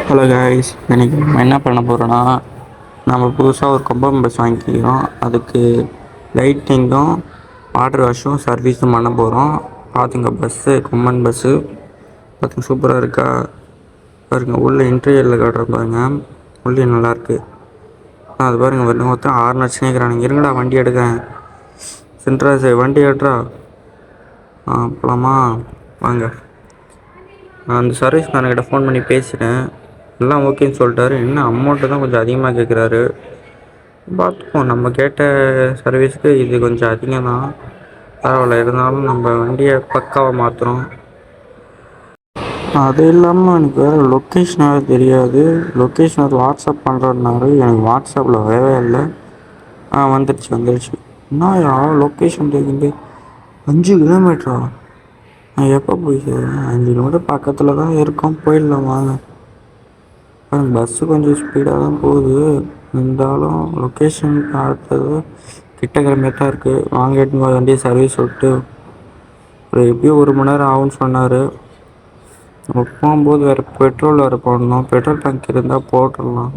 Hello guys, இன்றைக்கி நம்ம என்ன பண்ண போகிறோன்னா, நம்ம புதுசாக ஒரு கொம்பம் பஸ் வாங்கிக்கிறோம். அதுக்கு லைட்டிங்கும் வாட்டர் வாஷும் சர்வீஸும் பண்ண போகிறோம். பார்த்துங்க, பஸ்ஸு கொம்பன் பஸ்ஸு பார்த்துங்க, சூப்பராக இருக்கா பாருங்கள். உள்ளே இன்டீரியரில் காட்டுற பாருங்க, உள்ளே நல்லாயிருக்கு. அது பாருங்கள், வரணும் ஒருத்தன் ஆறு நச்சுனேக்கிறானுங்க. இருங்கடா வண்டி எடுக்கிறேன். சென்ட்ராஸு வண்டி எடுறா. போகலாமா? வாங்க. அந்த சர்வீஸ்காரங்கிட்ட ஃபோன் பண்ணி பேசிட்டேன். எல்லாம் ஓகேன்னு சொல்லிட்டாரு. இன்னும் அமௌண்ட்டு தான் கொஞ்சம் அதிகமாக கேட்குறாரு. பார்த்துப்போம். நம்ம கேட்ட சர்வீஸுக்கு இது கொஞ்சம் அதிகம் தான். பரவாயில்ல, இருந்தாலும் நம்ம வண்டியை பக்காவாக மாற்றுறோம். அது இல்லாமல் எனக்கு வேறு லொக்கேஷன் வேறு தெரியாது. லொக்கேஷன் வேறு வாட்ஸ்அப் பண்ணுறதுனாரு. எனக்கு வாட்ஸ்அப்பில் வரவே இல்லை. வந்துடுச்சு. என்ன லொக்கேஷன் தெரியுது, 5 கிலோமீட்டரா? நான் எப்போ போய் 5 கிலோமீட்டர் பக்கத்தில் தான் இருக்கோம், போயிடலாம் வாங்க. பஸ்ஸு கொஞ்சம் ஸ்பீடாக தான் போகுது, இருந்தாலும் லொக்கேஷன் பார்த்தது கிட்ட கிளம்பியே தான் இருக்குது. வாங்க, எட்டுன்னு வண்டியை சர்வீஸ் விட்டு எப்படியும் 1 மணி நேரம் ஆகும்னு சொன்னார். நம்ம போகும்போது வேறு பெட்ரோல் வேறு போடணும். பெட்ரோல் பங்க் இருந்தால் போட்டுடலாம்.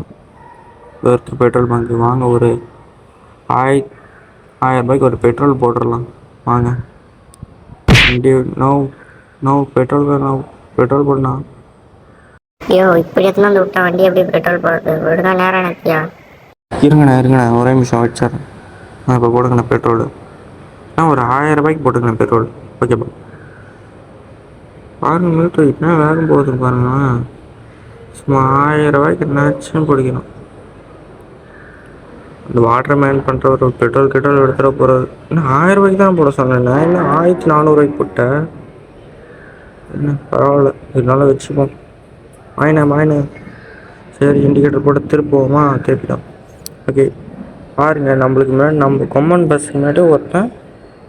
இருக்குது பெட்ரோல் பங்க். வாங்க, ஒரு 1000 ரூபாய்க்கு ஒரு பெட்ரோல் போட்டுடலாம் வாங்க. வண்டி நோ பெட்ரோல் போடணும். ஐயோ, இப்படி எத்தனை வந்து விட்டா வண்டி எப்படி பெட்ரோல் போடுறது? விடுதா நேரம் நினைக்கியா? இருங்கண்ணா ஒரே நிமிஷம் வச்சிடறேன். இப்போ போடுங்கண்ணா பெட்ரோலு. ஒரு 1000 ரூபாய்க்கு போட்டுக்கண்ணா பெட்ரோல். ஓகேப்பா. பாருங்க மீட்டர் என்ன வேகம் போகுது பாருங்க. சும்மா 1000 ரூபாய்க்கு என்னாச்சும் பிடிக்கணும். இந்த வாட்டர் மேன் பண்ணுற ஒரு பெட்ரோல் எடுத்துகிற போகிறது. இன்னும் 1000 ரூபாய்க்கு தான் போட சொன்னேன். நான் என்ன 1400 போட்டேன். என்ன பரவாயில்ல, இதனால வச்சுப்போம். மாயினே சரி, இண்டிகேட்டர் போட்டு திருப்போமா? திருப்பிட்டோம். ஓகே, பாருங்க, நம்மளுக்கு முன்னாடி நம்ம கொம்மன் பஸ்ஸுக்கு முன்னாடி ஒருத்தன்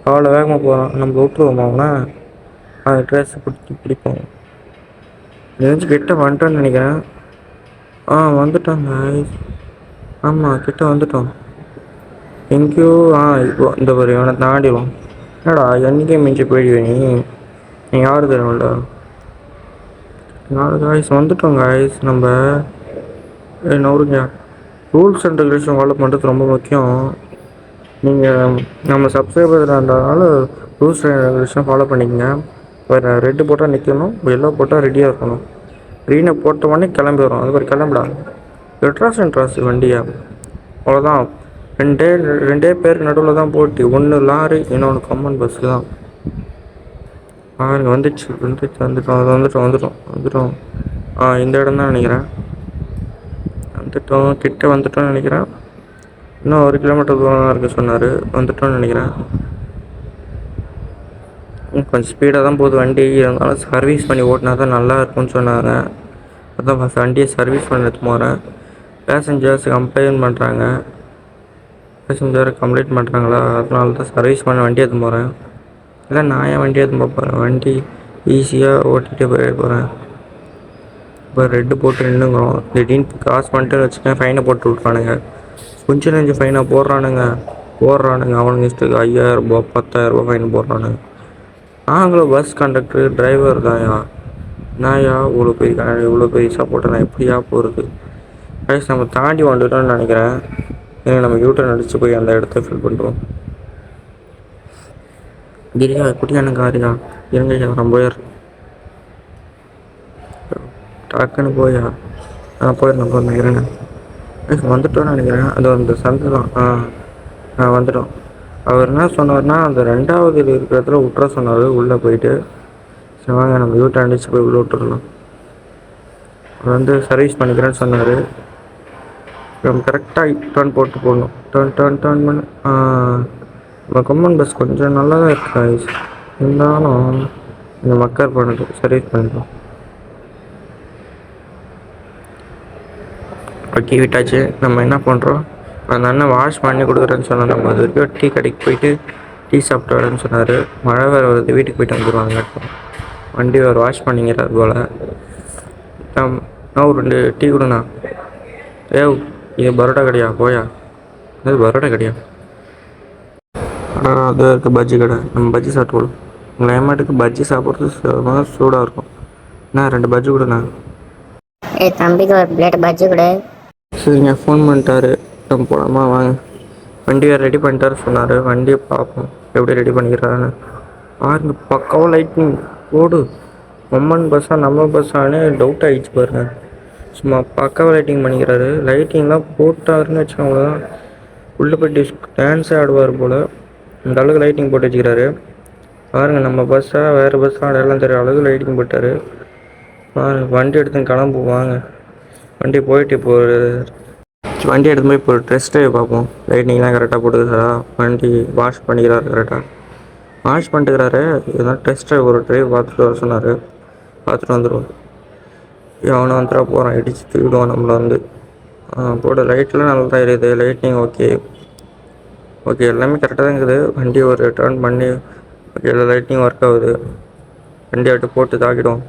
அவ்வளோ வேகமாக போகிறான். நம்ம விட்டுருவோமா அவனை? அந்த ட்ரெஸ்ஸை பிடிப்போம். தெரிஞ்சு கிட்ட வந்துட்டோன்னு நினைக்கிறேன். வந்துட்டோங்க. ஆமாம், கிட்ட வந்துட்டோம். எங்கேயோ இப்போ இந்த ஒரு இவனை தாண்டிடுவோம். என்னடா என்றைக்கே மிஞ்சி போயிடுவேன் நீ யாரு தெரியும்ல? காய்ஸ் வந்துட்டோம் காய்ஸ். நம்ம நவருங்க. ரூல்ஸ் அண்ட் ரெகுலேஷன் ஃபாலோ பண்ணுறது ரொம்ப முக்கியம். நீங்கள் நம்ம சப்ஸ்கிரைபர் இருந்தாலும் ரூல்ஸ் அண்ட் ரெகுலேஷன் ஃபாலோ பண்ணிக்கங்க. வேறு ரெட்டு போட்டால் நிற்கணும், எல்லோ போட்டால் ரெடியாக இருக்கணும். க்ரீனை போட்ட உடனே கிளம்பி வரும். அது மாதிரி கிளம்பிடா. சென்ட்ராஸ் வண்டியா அவ்வளோதான். ரெண்டே பேருக்கு நடுவில் தான் போட்டி. ஒன்று லாரி, இன்னொன்று கம்மன் பஸ்ஸு தான். வந்துட்டோம். இந்த இடம் தான் நினைக்கிறேன். கிட்ட வந்துட்டோம்னு நினைக்கிறேன். இன்னும் 1 கிலோமீட்டர் தூரம் தான் இருக்குது சொன்னார். வந்துட்டோம்னு நினைக்கிறேன். கொஞ்சம் ஸ்பீடாக தான் போகுது வண்டி. இருந்தாலும் சர்வீஸ் பண்ணி ஓட்டினா தான் நல்லா இருக்கும்னு சொன்னாங்க. அதான் ஃபஸ்ட் வண்டியை சர்வீஸ் பண்ண எடுத்து போகிறேன். பேசஞ்சர்ஸ் கம்ப்ளைண்ட் பண்ணுறாங்களா? அதனால தான் சர்வீஸ் பண்ண வண்டி எடுத்து போகிறேன். இல்லை, நான் ஏன் வண்டி எடுத்து போகிறேன்? வண்டி ஈஸியாக ஓட்டிகிட்டு போகிறேன். இப்போ ரெட்டு போட்டு நின்றுங்கிறோம். திடீர்னு காசு பண்ணிட்டு வச்சுக்கேன், ஃபைனை போட்டு விட்றானுங்க. கொஞ்சம் நெஞ்சு ஃபைனாக போடுறானுங்க. அவனுங்க இஷ்டத்துக்கு 5000 ரூபா 10,000 ரூபா ஃபைன் போடுறானுங்க. நாங்களும் பஸ் கண்டக்டர் டிரைவர் தான்யா. நான்யா இவ்வளோ பெரிய சப்போர்ட்டை நான் எப்படியா போகிறது? கைஸ், நம்ம தாண்டி வந்துட்டோம்னு நினைக்கிறேன். நம்ம யூட்டர்ன் அடித்து போய் அந்த இடத்த ஃபில் பண்ணுறோம். கிரியா குட்டியான காரியா, இருங்க ரொம்ப டக்குன்னு போயா. போயிடணும் இருங்க. வந்துட்டோன்னு நினைக்கிறேன். அது அந்த சந்தை தான். வந்துட்டோம். அவர் என்ன சொன்னார்னா, அந்த 2வது இருக்கிறதுல விட்டுற சொன்னார். உள்ளே போயிட்டு சரி வாங்க, நம்ம யூட்டர்ன் அடித்து போய் உள்ளே விட்டுறலாம். அவர் சர்வீஸ் பண்ணிக்கிறேன்னு சொன்னார். நம்ம கரெக்டாக டர்ன் போட்டு போடணும். டர்ன் பண்ணு. நம்ம கம்மன் பஸ் கொஞ்சம் நல்லா தான் இருக்கா, இருந்தாலும் இந்த மக்கள் பண்ணுது. சர்வீஸ் பண்ணிட்டோம். ஓகே, விட்டாச்சு. நம்ம என்ன பண்ணுறோம், அந்த அண்ணன் வாஷ் பண்ணி கொடுக்குறேன்னு சொன்னோம். நம்ம அது வரைக்கும் டீ கடைக்கு போயிட்டு டீ சாப்பிட்டு வரேன்னு சொன்னார். மழை வேறு வருது, வீட்டுக்கு போயிட்டு வந்துடுவாங்க. வண்டி வேறு வாஷ் பண்ணிங்கிறார் போல். நான் 2 டீ கொடுண்ணா. இது பரோட்டா கடையா? போயா, அது பரோட்டா கடையா? அது இருக்க பஜ்ஜி கடை. நம்ம பஜ்ஜி சாப்பிட்டு கிளைமேட்டுக்கு பஜ்ஜி சாப்பிட்றது சூடாக இருக்கும். நான் 2 பஜ்ஜி கொடுண்ணா. ஏய் தம்பிக்கு ஒரு பிளேட் பஜ்ஜி கொடு. சரிங்க, ஃபோன் பண்ணிட்டாரு. நம்ம போகலாமா வாங்க. வண்டி வேறு ரெடி பண்ணிட்டாரு சொன்னார். வண்டியை பார்ப்போம் எப்படி ரெடி பண்ணிக்கிறான்னு. பாருங்க பக்காவாக லைட்டிங் ஓடு. அம்மன் பஸ்ஸா நம்ம பஸ்ஸானே டவுட் ஆகிடுச்சு பாருங்க. சும்மா பக்காவாக லைட்டிங் பண்ணிக்கிறாரு. லைட்டிங்லாம் போட்டாருன்னு வச்சுக்கோங்களேன், உள்ளே போய்ட்டு டான்ஸே ஆடுவார் போல். இந்த அளவுக்கு லைட்டிங் போட்டு வச்சுக்கிறாரு பாருங்கள். நம்ம பஸ்ஸாக வேறு பஸ்ஸாக எல்லாம் தெரியும் அளவுக்கு லைட்டிங் போட்டார் பாருங்க. வண்டி எடுத்து கிளம்புவாங்க. வண்டி போயிட்டு இப்போ வண்டி எடுத்து போய் இப்போ டெஸ்ட் ட்ரைவ் பார்ப்போம். லைட்டிங்லாம் கரெக்டாக போட்டுக்கிறா, வண்டி வாஷ் பண்ணிக்கிறாரு கரெக்டாக வாஷ் பண்ணிட்டுக்கிறாரு. இதெல்லாம் டெஸ்ட் ட்ரைவ் ஒரு ட்ரைவ் பார்த்துட்டு வர சொன்னார். பார்த்துட்டு வந்துடுவோம். அவனை வந்துட போகிறான், இடிச்சு தூக்கிடுவான் நம்மளை வந்து. போட லைட்லாம் நல்லா தான் இருக்குது. லைட்டிங் ஓகே ஓகே எல்லாமே கரெக்டாக தான் இருக்குது. வண்டி ஒரு டர்ன் பண்ணி ஓகே எல்லா லைட்டிங் ஒர்க் ஆகுது. வண்டி விட்டு போட்டு தாக்கிடும்.